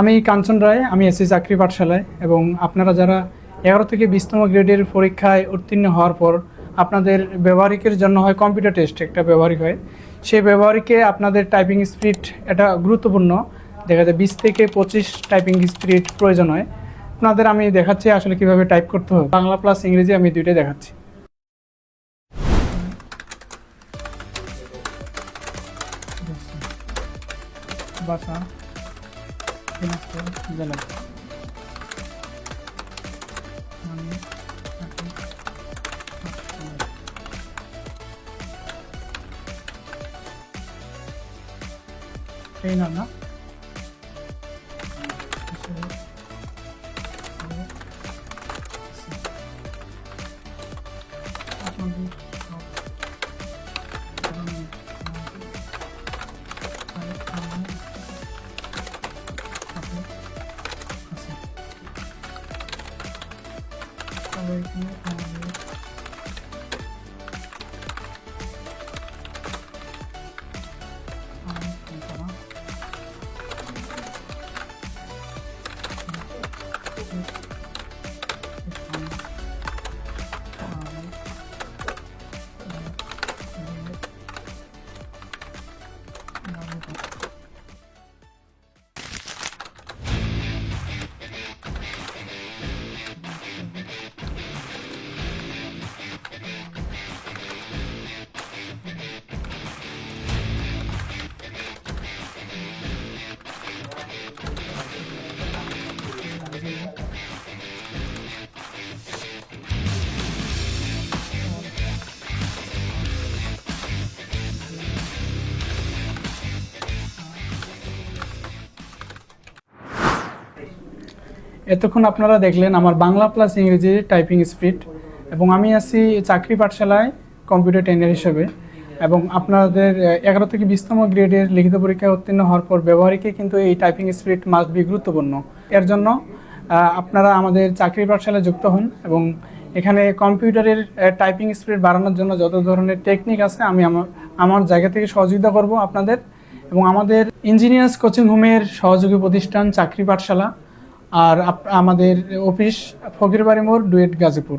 আমি কাঞ্চন রায়, আমি এসএসসি চাকরি পাঠশালায়। এবং আপনারা যারা 11 থেকে 20তম গ্রেডের পরীক্ষায় উত্তীর্ণ হওয়ার পর আপনাদের ব্যবহারিকের জন্য হয় কম্পিউটার টেস্ট, একটা ব্যবহারিক হয়। সেই ব্যবহারিকে আপনাদের টাইপিং স্পিড এটা গুরুত্বপূর্ণ, দেখা যায় 20 থেকে 25 টাইপিং স্পিড প্রয়োজন হয়। আপনাদের আমি দেখাচ্ছি আসলে কিভাবে টাইপ করতে হবে। বাংলা প্লাস ইংরেজি আমি দুইটাই দেখাচ্ছি। ভাষা জেলা এই নাম না এতক্ষণ আপনারা দেখলেন আমার বাংলা প্লাস ইংরেজি টাইপিং স্পিড। এবং আমি আছি চাকরি পাঠশালায় কম্পিউটার ট্রেনার হিসেবে। এবং আপনাদের 11 থেকে 20তম গ্রেডের লিখিত পরীক্ষায় উত্তীর্ণ হওয়ার পর ব্যবহারিকে কিন্তু এই টাইপিং স্পিড মাস্ট বি গুরুত্বপূর্ণ। এর জন্য আপনারা আমাদের চাকরি পাঠশালায় যুক্ত হন এবং এখানে কম্পিউটারের টাইপিং স্পিড বাড়ানোর জন্য যত ধরনের টেকনিক আছে আমি আমার জায়গা থেকে সহযোগিতা করব আপনাদের। এবং আমাদের ইঞ্জিনিয়ার্স কোচিং হোমের সহযোগী প্রতিষ্ঠান চাকরি পাঠশালা, আর আমাদের অফিস ফকিরবাড়ি মোড়, ডুয়েট, গাজীপুর।